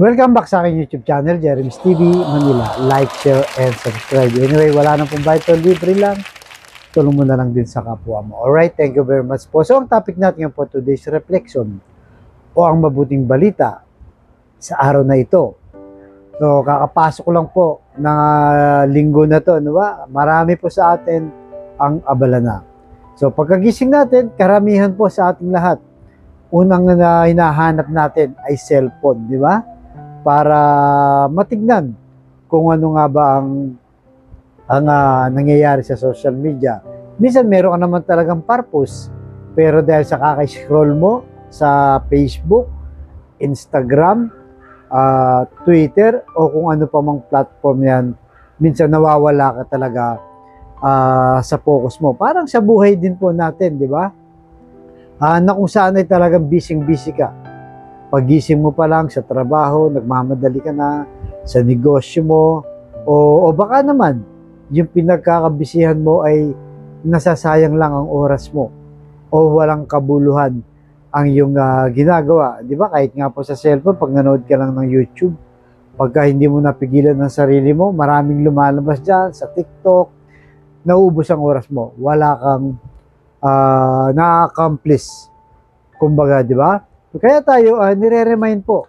Welcome back sa aking YouTube channel, Jeremy's TV Manila. Like, share, and subscribe. Anyway, wala nang pong vital, libre lang. Tulong mo na lang din sa kapwa mo. Alright, thank you very much po. So, ang topic natin po today's reflection o ang mabuting balita sa araw na ito. So, kakapasok lang po ng linggo na to, ano ba? Marami po sa atin ang abala na. So, pagkagising natin, karamihan po sa ating lahat, unang hinahanap natin ay cellphone, di ba? Para matignan kung ano nga ba ang nangyayari sa social media. Minsan meron ka naman talagang purpose, pero dahil sa kaka-scroll mo sa Facebook, Instagram, Twitter, o kung ano pa mang platform yan, minsan nawawala ka talaga sa focus mo. Parang sa buhay din po natin, di ba? Na kung saan ay talagang busy ka. Pagising mo pa lang sa trabaho, nagmamadali ka na sa negosyo mo, o baka naman, yung pinagkakabisihan mo ay nasasayang lang ang oras mo o walang kabuluhan ang iyong ginagawa. Di ba? Kahit nga po sa cellphone, pag nanood ka lang ng YouTube, pagka hindi mo napigilan ng sarili mo, maraming lumalabas dyan sa TikTok, nauubos ang oras mo. Wala kang na-accomplish. Kumbaga, di ba? Kaya tayo, nire-remind po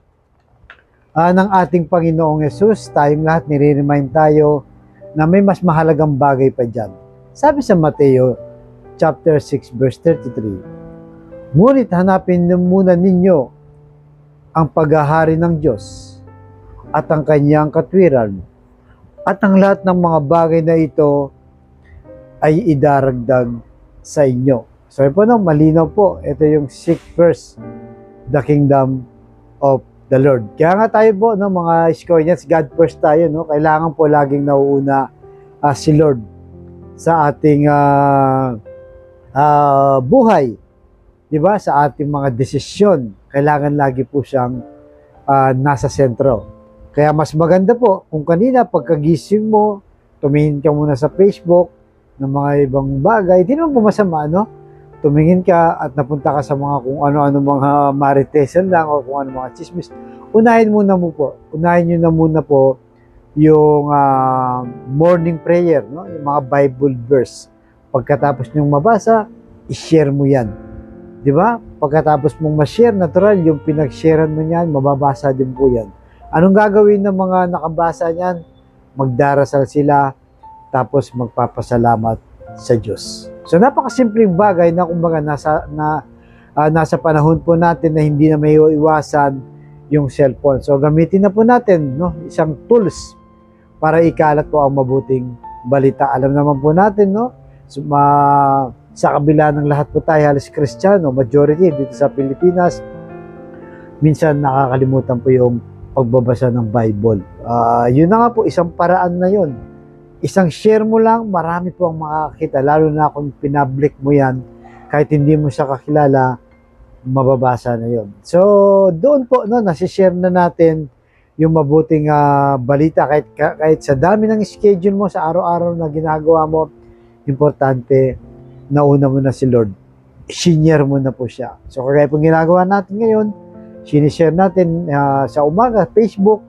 ng ating Panginoong Yesus, tayong lahat nire-remind tayo na may mas mahalagang bagay pa dyan. Sabi sa Mateo chapter 6 verse 33, ngunit hanapin muna ninyo ang paghahari ng Diyos at ang kanyang katwiran, at ang lahat ng mga bagay na ito ay idaragdag sa inyo. So po, no, malinaw po, ito yung 6 verse, the kingdom of the Lord. Kaya nga tayo po, no, mga Iskoyans, God first tayo, no? Kailangan po laging nauuna si Lord sa ating buhay. Di ba? Sa ating mga desisyon. Kailangan lagi po siyang nasa sentro. Kaya mas maganda po, kung kanina pagkagising mo, tumingin ka muna sa Facebook ng mga ibang bagay, di naman po masama, no? Tumingin ka at napunta ka sa mga kung ano-ano mga maritesan lang o kung ano mga chismis, unahin nyo na muna po yung morning prayer, no? Yung mga Bible verse. Pagkatapos nyong mabasa, i-share mo yan. Di ba? Pagkatapos mong ma-share, natural, yung pinag-sharean mo yan, mababasa din po yan. Anong gagawin ng mga nakabasa niyan? Magdarasal sila, tapos magpapasalamat sa Diyos. So napakasimpleng bagay na kumbaga nasa panahon po natin na hindi na may iwasan yung cellphone. So gamitin na po natin, no, isang tools para ikalat po ang mabuting balita. Alam naman po natin, no, sa kabila ng lahat po tayo halos Kristiyano, majority dito sa Pilipinas, minsan nakakalimutan po yung pagbabasa ng Bible. Yun na nga po, isang paraan na yun. Isang share mo lang, marami po ang makakita, lalo na kung pinablik mo yan, kahit hindi mo siya kakilala, mababasa na yon. So, doon po, no, nasishare na natin yung mabuting balita, kahit sa dami ng schedule mo, sa araw-araw na ginagawa mo, importante, nauna mo na si Lord. Sinare mo na po siya. So, kaya pong ginagawa natin ngayon, sinishare natin sa umaga, Facebook,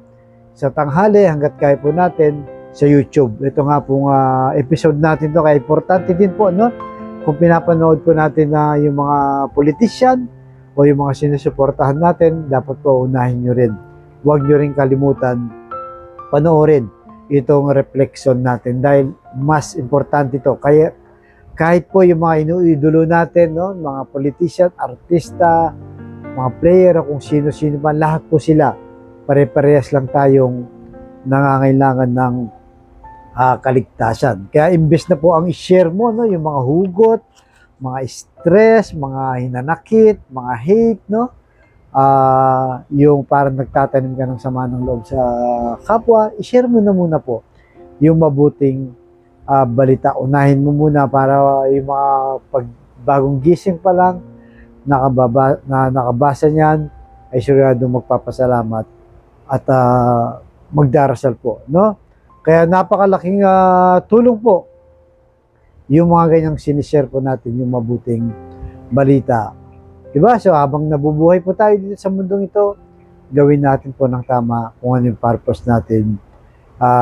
sa tanghali, hanggat kaya po natin, sa YouTube. Ito nga pong episode natin to, kaya importante din po, no? Kung pinapanood po natin na yung mga politician o yung mga sinusuportahan natin, dapat po unahin nyo rin. Huwag nyo rin kalimutan panoorin itong reflection natin dahil mas importante to. Kaya kahit po yung mga inuidolo natin, no? Mga politician, artista, mga player, kung sino-sino pa, lahat po sila, pare-parehas lang tayong nangangailangan ng kaligtasan. Kaya imbes na po ang i-share mo, no, yung mga hugot, mga stress, mga hinanakit, mga hate, no, yung parang nagtatanim ka ng sama ng loob sa kapwa, i-share mo na muna po yung mabuting balita. Unahin mo muna para yung mga bagong gising pa lang, nakabasa niyan, ay siguradong magpapasalamat at magdarasal po, no? Kaya napakalaking tulong po yung mga ganyang sinishare po natin, yung mabuting balita. Diba? So habang nabubuhay po tayo dito sa mundong ito, gawin natin po ng tama kung ano yung purpose natin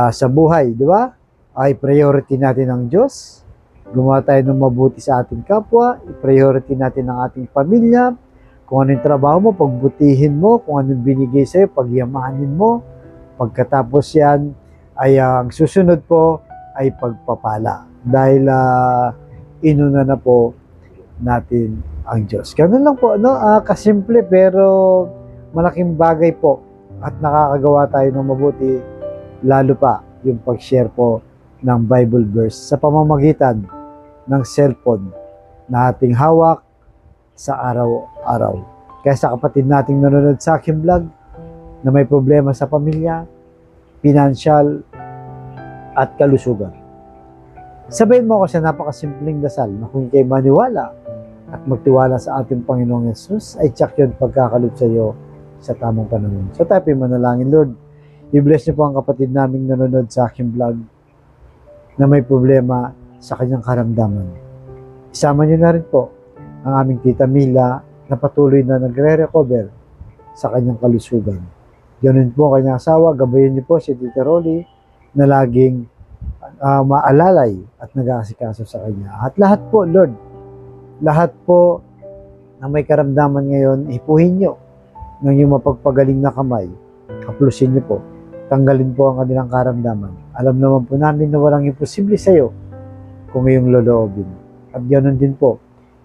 sa buhay, di ba? Ay priority natin ang Diyos. Gumawa tayo ng mabuti sa ating kapwa. I-priority natin ang ating pamilya. Kung ano yung trabaho mo, pagbutihin mo. Kung ano yung binigay sa'yo, pagyamanin mo. Pagkatapos yan, ay ang susunod po ay pagpapala. Dahil inuna na po natin ang Diyos. Ganun lang po, no? Kasimple pero malaking bagay po at nakakagawa tayo ng mabuti, lalo pa yung pag-share po ng Bible verse sa pamamagitan ng cellphone na ating hawak sa araw-araw. Kaya sa kapatid nating nanonood sa aking vlog na may problema sa pamilya, financial, at kalusugan, sabayin mo ako sa napakasimpleng dasal na kung kayo maniwala at magtiwala sa ating Panginoong Yesus, ay tsak yun pagkakalob sa iyo sa tamang panahon. So tayo manalangin, Lord. I-bless niyo po ang kapatid naming nanonood sa aking vlog na may problema sa kanyang karamdaman. Isama niyo na rin po ang aming tita Mila na patuloy na nagre-recover sa kanyang kalusugan. Ganun po ang kanyang asawa. Gabayan niyo po si Tita Rolly na laging maalalay at nag-aasikaso sa kanya. At lahat po, Lord, lahat po na may karamdaman ngayon, hipuhin nyo ng iyong mapagpagaling na kamay. Kaplusin nyo po. Tanggalin po ang kanilang karamdaman. Alam naman po namin na walang imposible sa iyo kung iyong loloobin. At ganoon din po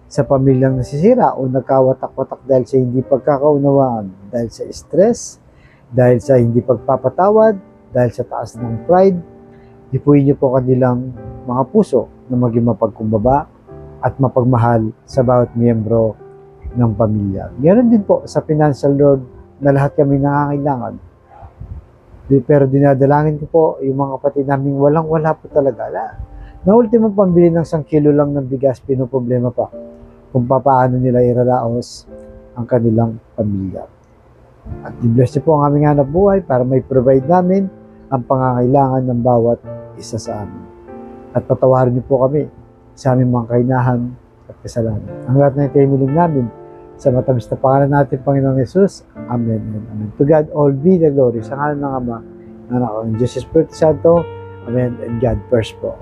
sa pamilyang nasisira o nagkawatak-watak dahil sa hindi pagkakaunawaan, dahil sa stress, dahil sa hindi pagpapatawad, dahil sa taas ng pride. Hipuhin nyo po kanilang mga puso na maging mapagkumbaba at mapagmahal sa bawat miyembro ng pamilya. Ganoon din po sa financial, Lord, na lahat kami nangangailangan. Pero dinadalangin ko po yung mga kapatid namin walang-wala po talaga. Na ultimo pambili ng 1 kilo lang ng bigas, pinoproblema pa kung paano nila iraraos ang kanilang pamilya. At i-bless niyo po ang aming hanap buhay para may provide namin ang pangangailangan ng bawat isa sa amin. At patawarin niyo po kami sa aming mga kainahan at kasalanan. Ang lahat na ito hiniling namin sa matamis na pangalan natin, Panginoong Yesus. Amen and amen. To God all be the glory. Sa ngalan ng Ama, ng Anak, ng Diyos Espiritu Santo. Amen and God first po.